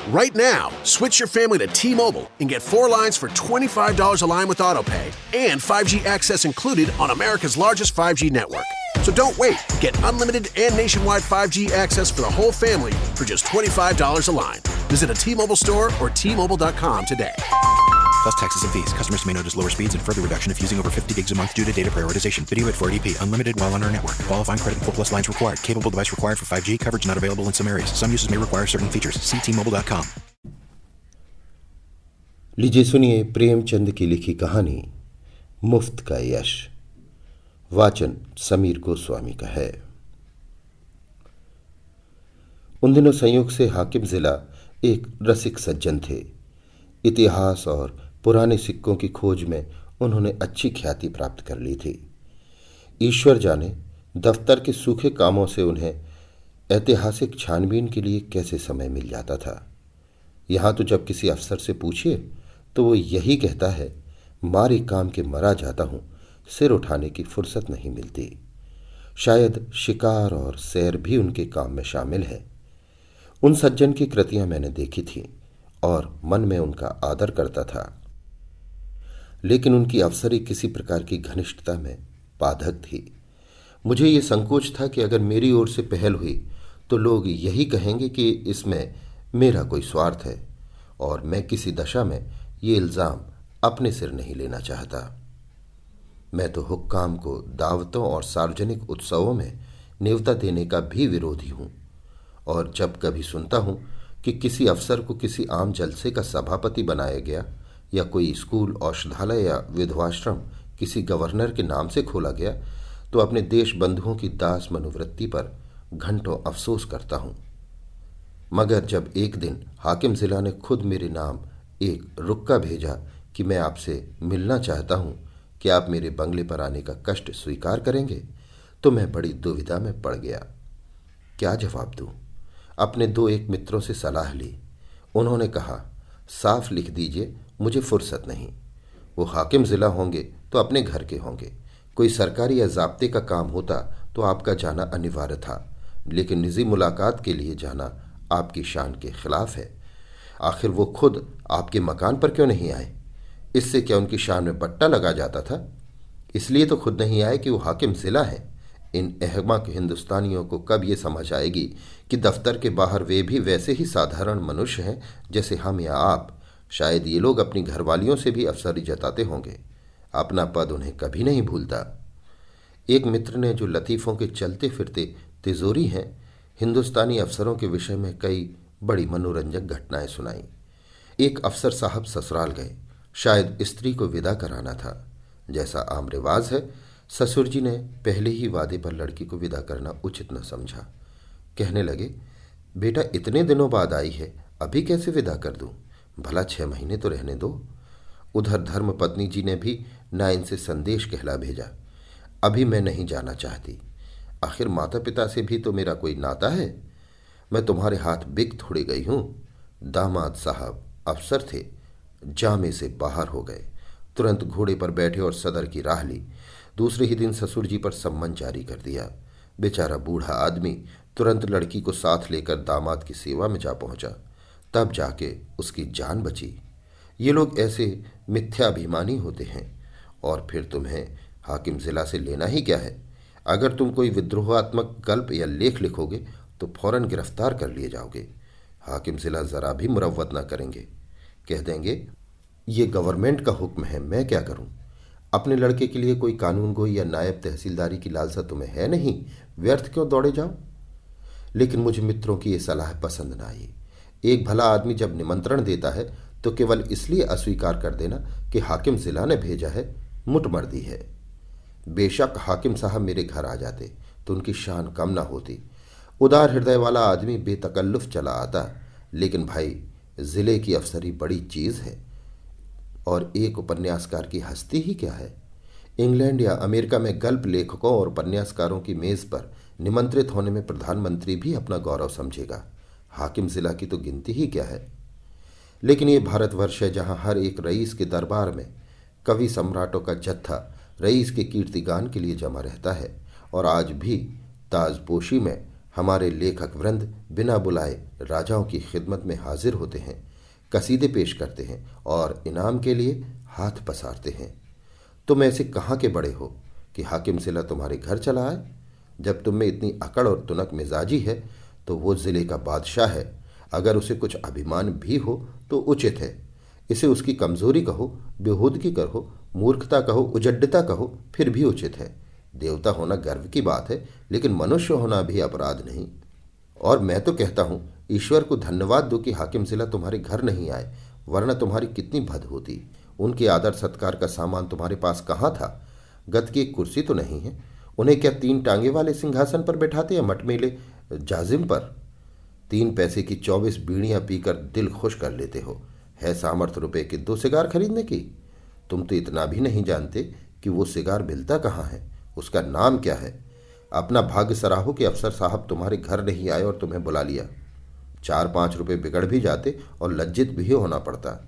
Right now, switch your family to T-Mobile and get 4 lines for $25 a line with AutoPay and 5G access included on America's largest 5G network. So don't wait. Get unlimited and nationwide 5G access for the whole family for just $25 a line. Visit a T-Mobile store or T-Mobile.com today. Plus taxes and fees. Customers may notice lower speeds and further reduction if using over 50 gigs a month due to data prioritization. Video at 480p. Unlimited while on our network. Qualifying credit and full plus lines required. Capable device required for 5G. Coverage not available in some areas. Some uses may require certain features. See T-Mobile.com. लीजिए सुनिए प्रेमचंद की लिखी कहानी मुफ्त का यश। वाचन समीर गोस्वामी का है। उन दिनों संयोग से हाकिम जिला एक रसिक सज्जन थे। इतिहास और पुराने सिक्कों की खोज में उन्होंने अच्छी ख्याति प्राप्त कर ली थी। ईश्वर जाने दफ्तर के सूखे कामों से उन्हें ऐतिहासिक छानबीन के लिए कैसे समय मिल जाता था। यहाँ तो जब किसी अफसर से पूछिए तो वो यही कहता है, मारे काम के मरा जाता हूँ, सिर उठाने की फुर्सत नहीं मिलती। शायद शिकार और सैर भी उनके काम में शामिल है। उन सज्जन की कृतियां मैंने देखी थी और मन में उनका आदर करता था, लेकिन उनकी अफसरी किसी प्रकार की घनिष्ठता में बाधक थी। मुझे ये संकोच था कि अगर मेरी ओर से पहल हुई तो लोग यही कहेंगे कि इसमें मेरा कोई स्वार्थ है, और मैं किसी दशा में ये इल्ज़ाम अपने सिर नहीं लेना चाहता। मैं तो हुक्काम को दावतों और सार्वजनिक उत्सवों में न्योता देने का भी विरोधी हूँ, और जब कभी सुनता हूँ कि किसी अफसर को किसी आम जलसे का सभापति बनाया गया या कोई स्कूल, औषधालय या विधवाश्रम किसी गवर्नर के नाम से खोला गया, तो अपने देश बंधुओं की दास मनोवृत्ति पर घंटों अफसोस करता हूँ। मगर जब एक दिन हाकिम जिला ने खुद मेरे नाम एक रुक्का भेजा कि मैं आपसे मिलना चाहता हूँ, कि आप मेरे बंगले पर आने का कष्ट स्वीकार करेंगे, तो मैं बड़ी दुविधा में पड़ गया। क्या जवाब दूँ? अपने 2-1 मित्रों से सलाह ली। उन्होंने कहा, साफ लिख दीजिए, मुझे फुर्सत नहीं। वो हाकिम जिला होंगे तो अपने घर के होंगे। कोई सरकारी या ज़ाब्ते का काम होता तो आपका जाना अनिवार्य था, लेकिन निजी मुलाकात के लिए जाना आपकी शान के खिलाफ है। आखिर वो खुद आपके मकान पर क्यों नहीं आए? इससे क्या उनकी शान में पट्टा लगा जाता था? इसलिए तो खुद नहीं आए कि वो हाकिम जिला है। इन अहमक हिंदुस्तानियों को कब ये समझ आएगी कि दफ्तर के बाहर वे भी वैसे ही साधारण मनुष्य हैं जैसे हम या आप। शायद ये लोग अपनी घरवालियों से भी अफसरी जताते होंगे। अपना पद उन्हें कभी नहीं भूलता। एक मित्र ने, जो लतीफ़ों के चलते फिरते तिजोरी हैं, हिंदुस्तानी अफसरों के विषय में कई बड़ी मनोरंजक घटनाएं सुनाई। एक अफसर साहब ससुराल गए। शायद स्त्री को विदा कराना था। जैसा आम रिवाज है, ससुर जी ने पहले ही वादे पर लड़की को विदा करना उचित न समझा। कहने लगे, बेटा इतने दिनों बाद आई है, अभी कैसे विदा कर दूं? भला 6 महीने तो रहने दो। उधर धर्म पत्नी जी ने भी ना इनसे संदेश कहला भेजा, अभी मैं नहीं जाना चाहती। आखिर माता पिता से भी तो मेरा कोई नाता है। मैं तुम्हारे हाथ बिक थोड़ी गई हूँ। दामाद साहब अफसर थे, जामे से बाहर हो गए। तुरंत घोड़े पर बैठे और सदर की राह ली। दूसरे ही दिन ससुर जी पर सम्मन जारी कर दिया। बेचारा बूढ़ा आदमी तुरंत लड़की को साथ लेकर दामाद की सेवा में जा पहुंचा। तब जाके उसकी जान बची। ये लोग ऐसे मिथ्याभिमानी होते हैं। और फिर तुम्हें हाकिम जिला से लेना ही क्या है? अगर तुम कोई विद्रोहात्मक गल्प या लेख लिखोगे तो फौरन गिरफ्तार कर लिए जाओगे। हाकिम जिला जरा भी मुरव्वत न करेंगे। कह देंगे, ये गवर्नमेंट का हुक्म है, मैं क्या करूं? अपने लड़के के लिए कोई कानून गोई या नायब तहसीलदारी की लालसा तुम्हें है नहीं, व्यर्थ क्यों दौड़े जाओ? लेकिन मुझे मित्रों की ये सलाह पसंद न आई। एक भला आदमी जब निमंत्रण देता है तो केवल इसलिए अस्वीकार कर देना कि हाकिम जिला ने भेजा है, मुटमर्दी है। बेशक हाकिम साहब मेरे घर आ जाते तो उनकी शान कम ना होती। उदार हृदय वाला आदमी बेतकल्लुफ चला आता। लेकिन भाई, जिले की अफसरी बड़ी चीज़ है, और एक उपन्यासकार की हस्ती ही क्या है। इंग्लैंड या अमेरिका में गल्प लेखकों और उपन्यासकारों की मेज़ पर निमंत्रित होने में प्रधानमंत्री भी अपना गौरव समझेगा। हाकिम जिला की तो गिनती ही क्या है। लेकिन ये भारतवर्ष है जहाँ हर एक रईस के दरबार में कवि सम्राटों का जत्था रईस के कीर्तिगान के लिए जमा रहता है, और आज भी ताजपोशी में हमारे लेखक वृंद बिना बुलाए राजाओं की खिदमत में हाजिर होते हैं, कसीदे पेश करते हैं और इनाम के लिए हाथ पसारते हैं। तुम ऐसे कहाँ के बड़े हो कि हाकिम जिला तुम्हारे घर चला आए? जब तुम में इतनी अकड़ और तुनक मिजाजी है तो वो जिले का बादशाह है। अगर उसे कुछ अभिमान भी हो तो उचित है। इसे उसकी कमजोरी कहो, बेहूदगी कहो, मूर्खता कहो, उजड्डता कहो, फिर भी उचित है। देवता होना गर्व की बात है, लेकिन मनुष्य होना भी अपराध नहीं। और मैं तो कहता हूं, ईश्वर को धन्यवाद दो कि हाकिम जिला तुम्हारे घर नहीं आए, वरना तुम्हारी कितनी भद होती। उनके आदर सत्कार का सामान तुम्हारे पास कहाँ था? गद की एक कुर्सी तो नहीं है। उन्हें क्या 3 टांगे वाले सिंहासन पर बैठाते या मटमेले जाजिम पर? 3 पैसे की 24 बीड़ियां पीकर दिल खुश कर लेते हो। है सामर्थ्य रुपए के 2 सिगार खरीदने की? तुम तो इतना भी नहीं जानते कि वो सिगार मिलता कहाँ है, उसका नाम क्या है। अपना भाग्य सराहो कि अफसर साहब तुम्हारे घर नहीं आए और तुम्हें बुला लिया। 4-5 रुपए बिगड़ भी जाते और लज्जित भी होना पड़ता।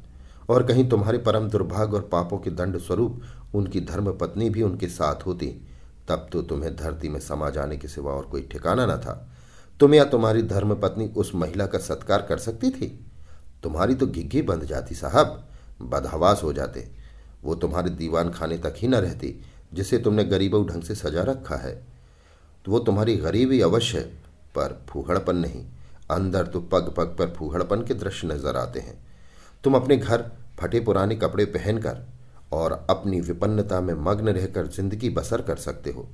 और कहीं तुम्हारे परम दुर्भाग्य और पापों के दंड स्वरूप उनकी धर्म पत्नी भी उनके साथ होती, तब तो तुम्हें धरती में समा जाने के सिवा और कोई ठिकाना न था। तुम या तुम्हारी धर्म पत्नी उस महिला का सत्कार कर सकती थी? तुम्हारी तो घिघी बंध जाती साहब, बदहवास हो जाते। वो तुम्हारे दीवान खाने तक ही न रहती जिसे तुमने गरीबों ढंग से सजा रखा है। तो वो तुम्हारी गरीबी अवश्य है, पर फूहड़पन नहीं। अंदर तो पग पग पर फूहड़पन के दृश्य नजर आते हैं। तुम अपने घर फटे पुराने कपड़े पहनकर और अपनी विपन्नता में मग्न रहकर जिंदगी बसर कर सकते हो,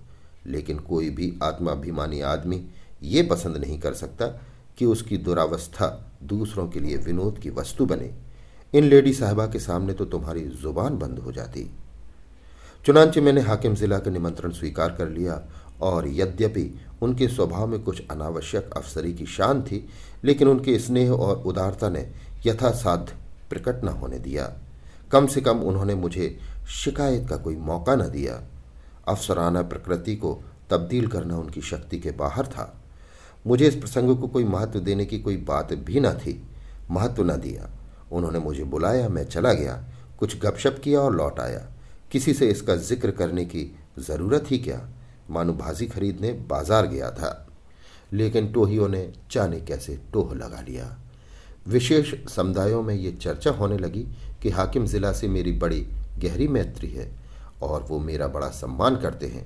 लेकिन कोई भी आत्माभिमानी आदमी ये पसंद नहीं कर सकता कि उसकी दुरावस्था दूसरों के लिए विनोद की वस्तु बने। इन लेडी साहिबा के सामने तो तुम्हारी जुबान बंद हो जाती। चुनांचे मैंने हाकिम जिला का निमंत्रण स्वीकार कर लिया और यद्यपि उनके स्वभाव में कुछ अनावश्यक अफसरी की शान थी, लेकिन उनके स्नेह और उदारता ने यथासाध्य प्रकट न होने दिया। कम से कम उन्होंने मुझे शिकायत का कोई मौका न दिया। अफसराना प्रकृति को तब्दील करना उनकी शक्ति के बाहर था। मुझे इस प्रसंग को कोई महत्व देने की कोई बात भी न थी। महत्व न दिया। उन्होंने मुझे बुलाया, मैं चला गया, कुछ गपशप किया और लौट आया। किसी से इसका जिक्र करने की जरूरत ही क्या, मानो भाजी खरीदने बाजार गया था। लेकिन टोहियों ने जाने कैसे टोह लगा लिया। विशेष समुदायों में ये चर्चा होने लगी कि हाकिम जिला से मेरी बड़ी गहरी मैत्री है और वो मेरा बड़ा सम्मान करते हैं।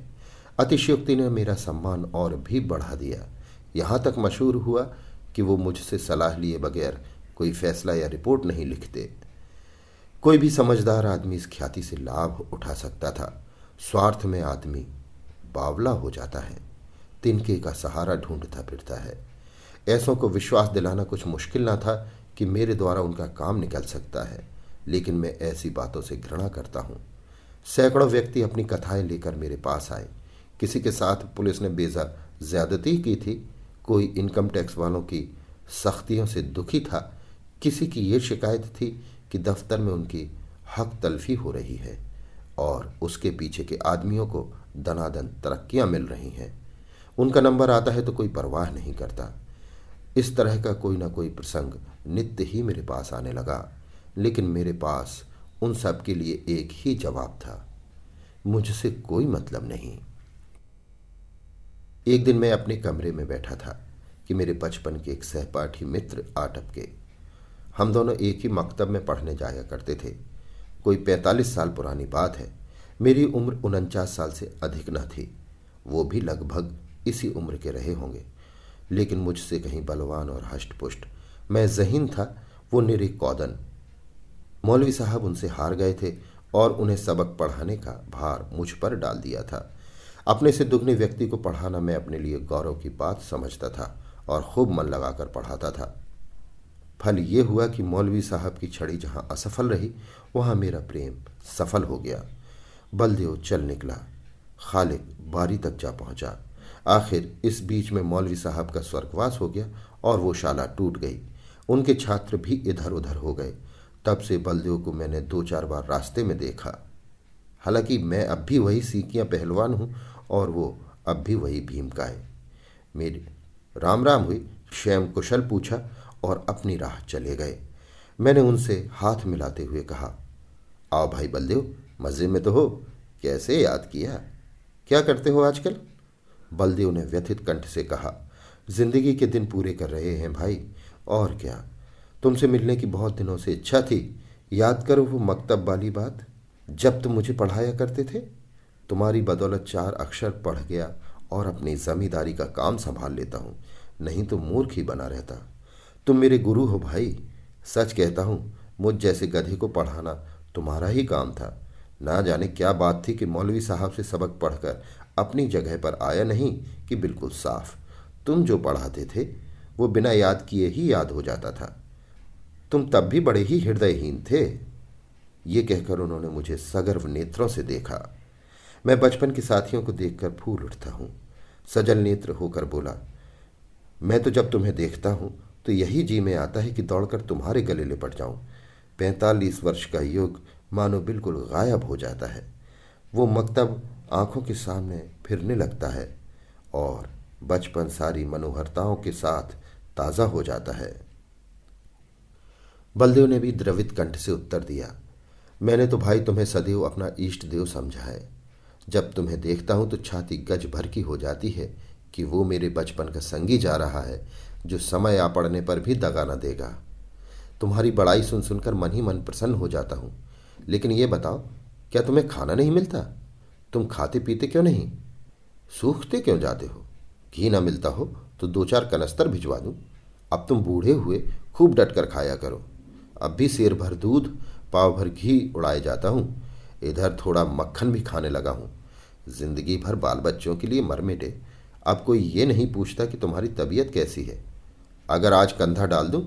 अतिशयोक्ति ने मेरा सम्मान और भी बढ़ा दिया। यहाँ तक मशहूर हुआ कि वो मुझसे सलाह लिए बगैर कोई फैसला या रिपोर्ट नहीं लिखते। कोई भी समझदार आदमी इस ख्याति से लाभ उठा सकता था। स्वार्थ में आदमी बावला हो जाता है, तिनके का सहारा ढूंढता फिरता है। ऐसों को विश्वास दिलाना कुछ मुश्किल ना था कि मेरे द्वारा उनका काम निकल सकता है, लेकिन मैं ऐसी बातों से घृणा करता हूँ। सैकड़ों व्यक्ति अपनी कथाएं लेकर मेरे पास आए। किसी के साथ पुलिस ने बेजा ज्यादती की थी, कोई इनकम टैक्स वालों की सख्तियों से दुखी था, किसी की ये शिकायत थी कि दफ्तर में उनकी हक तलफी हो रही है और उसके पीछे के आदमियों को दनादन तरक्कियां मिल रही हैं। उनका नंबर आता है तो कोई परवाह नहीं करता। इस तरह का कोई ना कोई प्रसंग नित्य ही मेरे पास आने लगा, लेकिन मेरे पास उन सब के लिए एक ही जवाब था, मुझसे कोई मतलब नहीं। एक दिन मैं अपने कमरे में बैठा था कि मेरे बचपन के एक सहपाठी मित्र आ टपके। हम दोनों एक ही मकतब में पढ़ने जाया करते थे। कोई 45 साल पुरानी बात है। मेरी उम्र 49 साल से अधिक न थी। वो भी लगभग इसी उम्र के रहे होंगे, लेकिन मुझसे कहीं बलवान और हष्टपुष्ट। मैं ज़हीन था, वो निरे कौदन। मौलवी साहब उनसे हार गए थे और उन्हें सबक पढ़ाने का भार मुझ पर डाल दिया था। अपने से दुगने व्यक्ति को पढ़ाना मैं अपने लिए गौरव की बात समझता था और खूब मन लगाकर पढ़ाता था। फल ये हुआ कि मौलवी साहब की छड़ी जहां असफल रही, वहां मेरा प्रेम सफल हो गया। बलदेव चल निकला, खालिद बारी तक जा पहुंचा। आखिर इस बीच में मौलवी साहब का स्वर्गवास हो गया और वो शाला टूट गई। उनके छात्र भी इधर उधर हो गए। तब से बलदेव को मैंने 2-4 बार रास्ते में देखा। हालांकि मैं अब भी वही सीकियां पहलवान हूं और वो अब भी वही भीमकाय। मेरी राम राम हुई, क्षेम कुशल पूछा और अपनी राह चले गए। मैंने उनसे हाथ मिलाते हुए कहा, आओ भाई बलदेव, मज़े में तो हो? कैसे याद किया? क्या करते हो आजकल? बलदेव ने व्यथित कंठ से कहा, जिंदगी के दिन पूरे कर रहे हैं भाई, और क्या। तुमसे मिलने की बहुत दिनों से इच्छा थी। याद करो वो मकतब वाली बात, जब तुम मुझे पढ़ाया करते थे। तुम्हारी बदौलत 4 अक्षर पढ़ गया और अपनी जमींदारी का काम संभाल लेता हूँ, नहीं तो मूर्ख ही बना रहता। तुम मेरे गुरु हो भाई। सच कहता हूँ, मुझ जैसे गधे को पढ़ाना तुम्हारा ही काम था। ना जाने क्या बात थी कि मौलवी साहब से सबक पढ़कर अपनी जगह पर आया नहीं कि बिल्कुल साफ। तुम जो पढ़ाते थे वो बिना याद किए ही याद हो जाता था। तुम तब भी बड़े ही हृदयहीन थे। ये कहकर उन्होंने मुझे सगर्व नेत्रों से देखा। मैं बचपन के साथियों को देखकर फूल उठता हूँ। सजल नेत्र होकर बोला, मैं तो जब तुम्हें देखता हूँ तो यही जी में आता है कि दौड़कर तुम्हारे गले लिपट जाऊं। 45 वर्ष का युग मानो बिल्कुल गायब हो जाता है। वो मकतब आंखों के सामने फिरने लगता है और बचपन सारी मनोहरताओं के साथ ताज़ा हो जाता है। बलदेव ने भी द्रवित कंठ से उत्तर दिया, मैंने तो भाई तुम्हें सदैव अपना इष्ट देव समझा है। जब तुम्हें देखता हूं तो छाती गज भर की हो जाती है कि वो मेरे बचपन का संगी जा रहा है, जो समय आ पड़ने पर भी दगा न देगा। तुम्हारी बड़ाई सुन सुनकर मन ही मन प्रसन्न हो जाता हूं। लेकिन ये बताओ, क्या तुम्हें खाना नहीं मिलता? तुम खाते पीते क्यों नहीं? सूखते क्यों जाते हो? घी ना मिलता हो तो 2-4 कनस्तर भिजवा दूं। अब तुम बूढ़े हुए खूब डटकर खाया करो। अब भी सेर भर दूध, पाव भर घी उड़ाए जाता हूं। इधर थोड़ा मक्खन भी खाने लगा हूं। जिंदगी भर बाल बच्चों के लिए मर मिटे। अब कोई ये नहीं पूछता कि तुम्हारी तबीयत कैसी है। अगर आज कंधा डाल दूं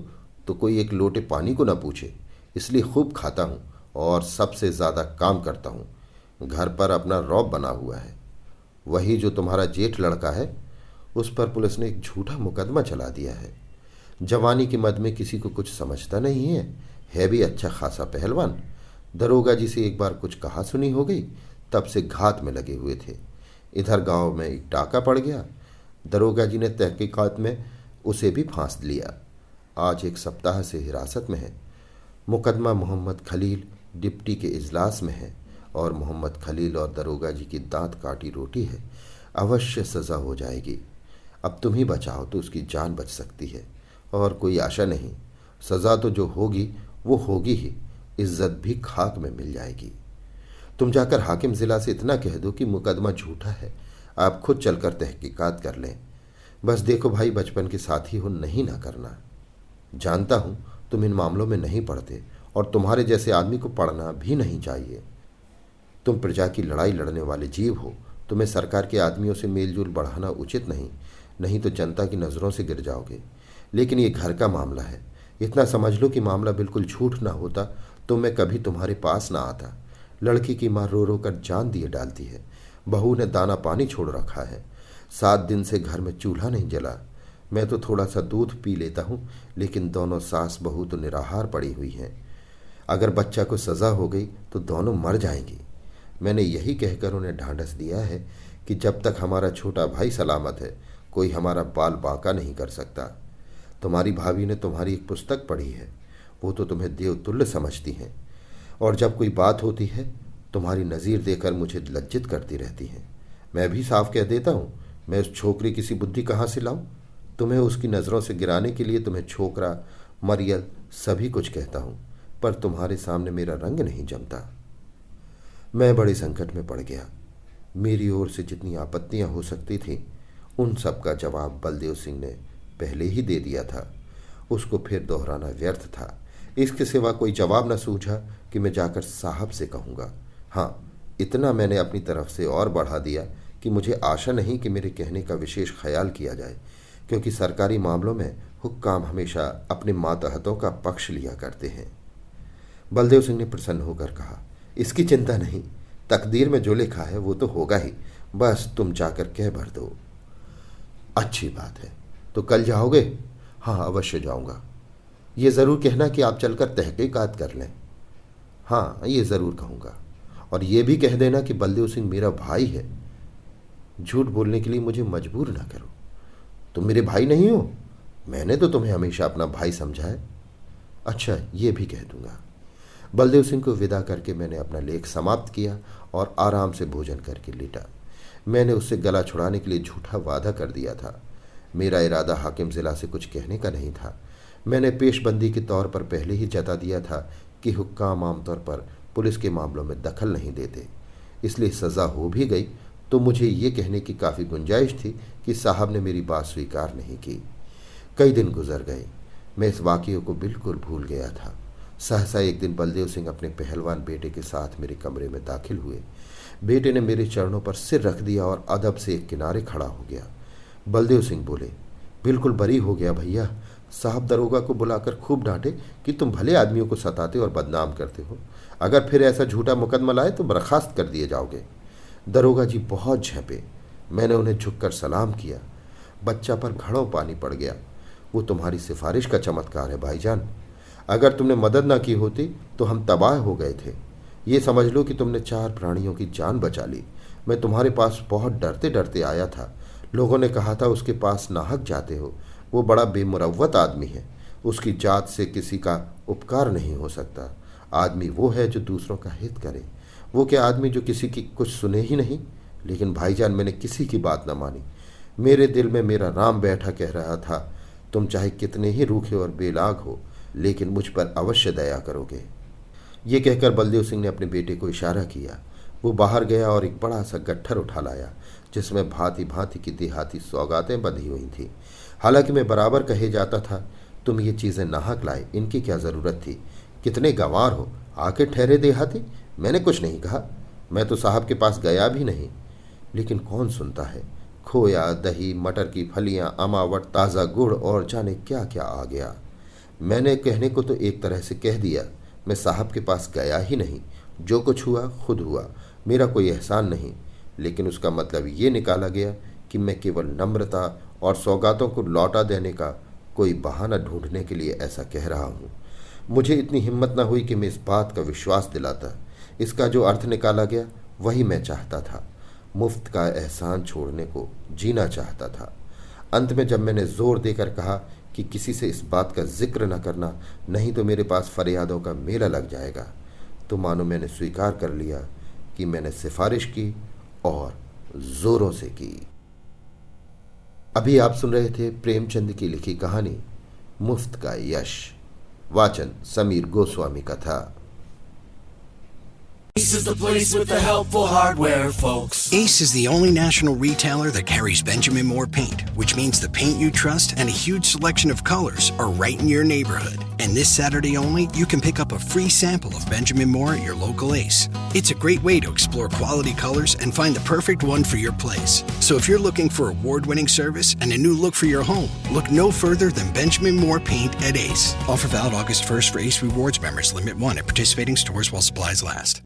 तो कोई एक लोटे पानी को ना पूछे। इसलिए खूब खाता हूं और सबसे ज़्यादा काम करता हूं। घर पर अपना रौब बना हुआ है। वही जो तुम्हारा जेठ लड़का है, उस पर पुलिस ने एक झूठा मुकदमा चला दिया है। जवानी के मद में किसी को कुछ समझता नहीं है भी अच्छा खासा पहलवान। दरोगा जी से एक बार कुछ कहा सुनी हो गई, तब से घात में लगे हुए थे। इधर गांव में एक टाका पड़ गया। दरोगा जी ने तहकीकात में उसे भी फांस लिया। आज 1 सप्ताह से हिरासत में है। मुकदमा मोहम्मद खलील डिप्टी के इजलास में है और मोहम्मद खलील और दरोगा जी की दांत काटी रोटी है। अवश्य सज़ा हो जाएगी। अब तुम ही बचाओ तो उसकी जान बच सकती है, और कोई आशा नहीं। सज़ा तो जो होगी वो होगी ही, इज्जत भी खाक में मिल जाएगी। तुम जाकर हाकिम ज़िला से इतना कह दो कि मुकदमा झूठा है, आप खुद चलकर तहकीकात कर लें। बस देखो भाई, बचपन के साथी हो, नहीं ना करना। जानता हूं तुम इन मामलों में नहीं पढ़ते, और तुम्हारे जैसे आदमी को पढ़ना भी नहीं चाहिए। तुम प्रजा की लड़ाई लड़ने वाले जीव हो। तुम्हें सरकार के आदमियों से मेलजोल बढ़ाना उचित नहीं तो जनता की नज़रों से गिर जाओगे। लेकिन ये घर का मामला है। इतना समझ लो कि मामला बिल्कुल झूठ ना होता तो मैं कभी तुम्हारे पास ना आता। लड़की की माँ रो रो कर जान दिए डालती है। बहू ने दाना पानी छोड़ रखा है। 7 दिन से घर में चूल्हा नहीं जला। मैं तो थोड़ा सा दूध पी लेता हूँ, लेकिन दोनों सास बहू तो निराहार पड़ी हुई हैं। अगर बच्चा को सज़ा हो गई तो दोनों मर जाएंगी। मैंने यही कहकर उन्हें ढांढस दिया है कि जब तक हमारा छोटा भाई सलामत है, कोई हमारा बाल बांका नहीं कर सकता। तुम्हारी भाभी ने तुम्हारी एक पुस्तक पढ़ी है, वो तो तुम्हें देवतुल्य समझती हैं, और जब कोई बात होती है तुम्हारी नज़ीर देकर मुझे लज्जित करती रहती हैं। मैं भी साफ कह देता हूँ, मैं उस छोकरी की सी बुद्धि कहाँ से लाऊं? तुम्हें उसकी नज़रों से गिराने के लिए तुम्हें छोकरा, मरियल सभी कुछ कहता हूँ, पर तुम्हारे सामने मेरा रंग नहीं जमता। मैं बड़े संकट में पड़ गया। मेरी ओर से जितनी आपत्तियां हो सकती थीं, उन सब का जवाब बलदेव सिंह ने पहले ही दे दिया था। उसको फिर दोहराना व्यर्थ था। इसके सिवा कोई जवाब न सूझा कि मैं जाकर साहब से कहूँगा। हाँ, इतना मैंने अपनी तरफ से और बढ़ा दिया कि मुझे आशा नहीं कि मेरे कहने का विशेष ख्याल किया जाए, क्योंकि सरकारी मामलों में हुक्काम हमेशा अपने मातहतों का पक्ष लिया करते हैं। बलदेव सिंह ने प्रसन्न होकर कहा, इसकी चिंता नहीं, तकदीर में जो लिखा है वो तो होगा ही, बस तुम जाकर कह भर दो। अच्छी बात है, तो कल जाओगे? हाँ, अवश्य जाऊंगा। ये ज़रूर कहना कि आप चलकर तहकीकात कर लें। हाँ, ये ज़रूर कहूँगा। और ये भी कह देना कि बलदेव सिंह मेरा भाई है। झूठ बोलने के लिए मुझे मजबूर ना करो। तुम मेरे भाई नहीं हो? मैंने तो तुम्हें हमेशा अपना भाई समझा है। अच्छा, ये भी कह दूंगा। बलदेव सिंह को विदा करके मैंने अपना लेख समाप्त किया और आराम से भोजन करके लेटा। मैंने उससे गला छुड़ाने के लिए झूठा वादा कर दिया था। मेरा इरादा हाकिम ज़िला से कुछ कहने का नहीं था। मैंने पेशबंदी के तौर पर पहले ही जता दिया था कि हुक्काम आमतौर पर पुलिस के मामलों में दखल नहीं देते, इसलिए सज़ा हो भी गई तो मुझे ये कहने की काफ़ी गुंजाइश थी कि साहब ने मेरी बात स्वीकार नहीं की। कई दिन गुजर गए, मैं इस वाक़ये को बिल्कुल भूल गया था। सहसा एक दिन बलदेव सिंह अपने पहलवान बेटे के साथ मेरे कमरे में दाखिल हुए। बेटे ने मेरे चरणों पर सिर रख दिया और अदब से एक किनारे खड़ा हो गया। बलदेव सिंह बोले, बिल्कुल बरी हो गया भैया। साहब दरोगा को बुलाकर खूब डांटे कि तुम भले आदमियों को सताते और बदनाम करते हो, अगर फिर ऐसा झूठा मुकदमा लाए तो बर्खास्त कर दिए जाओगे। दरोगा जी बहुत झेपे। मैंने उन्हें झुककर सलाम किया। बच्चा पर घड़ों पानी पड़ गया। वो तुम्हारी सिफारिश का चमत्कार है भाईजान। अगर तुमने मदद ना की होती तो हम तबाह हो गए थे। ये समझ लो कि तुमने 4 प्राणियों की जान बचा ली। मैं तुम्हारे पास बहुत डरते डरते आया था। लोगों ने कहा था उसके पास नाहक जाते हो, वो बड़ा बेमुरव्वत आदमी है, उसकी जात से किसी का उपकार नहीं हो सकता। आदमी वो है जो दूसरों का हित करे, वो क्या आदमी जो किसी की कुछ सुने ही नहीं। लेकिन भाईजान मैंने किसी की बात न मानी। मेरे दिल में मेरा राम बैठा कह रहा था, तुम चाहे कितने ही रूखे और बेलाग हो, लेकिन मुझ पर अवश्य दया करोगे। ये कहकर बलदेव सिंह ने अपने बेटे को इशारा किया। वो बाहर गया और एक बड़ा सा गट्ठर उठा लाया जिसमें भांति भांति की देहाती सौगातें बंधी हुई थी। हालांकि मैं बराबर कहे जाता था, तुम ये चीज़ें नाहक लाए, इनकी क्या ज़रूरत थी, कितने गंवार हो, आके ठहरे देहाती। मैंने कुछ नहीं कहा, मैं तो साहब के पास गया भी नहीं। लेकिन कौन सुनता है, खोया, दही, मटर की फलियाँ, अमावट, ताज़ा गुड़ और जाने क्या क्या आ गया। मैंने कहने को तो एक तरह से कह दिया, मैं साहब के पास गया ही नहीं, जो कुछ हुआ खुद हुआ, मेरा कोई एहसान नहीं। लेकिन उसका मतलब ये निकाला गया कि मैं केवल नम्रता और सौगातों को लौटा देने का कोई बहाना ढूंढने के लिए ऐसा कह रहा हूँ। मुझे इतनी हिम्मत न हुई कि मैं इस बात का विश्वास दिलाता। इसका जो अर्थ निकाला गया वही मैं चाहता था। मुफ्त का एहसान छोड़ने को जीना चाहता था। अंत में जब मैंने जोर देकर कहा कि किसी से इस बात का जिक्र न करना, नहीं तो मेरे पास फरियादों का मेला लग जाएगा, तो मानो मैंने स्वीकार कर लिया कि मैंने सिफारिश की और जोरों से की। अभी आप सुन रहे थे प्रेमचंद की लिखी कहानी मुफ्त का यश। वाचन समीर गोस्वामी का था। Ace is the place with the helpful hardware, folks. Ace is the only national retailer that carries Benjamin Moore paint, which means the paint you trust and a huge selection of colors are right in your neighborhood. And this Saturday only, you can pick up a free sample of Benjamin Moore at your local Ace. It's a great way to explore quality colors and find the perfect one for your place. So if you're looking for award-winning service and a new look for your home, look no further than Benjamin Moore paint at Ace. Offer valid August 1st for Ace Rewards members. Limit 1 at participating stores while supplies last.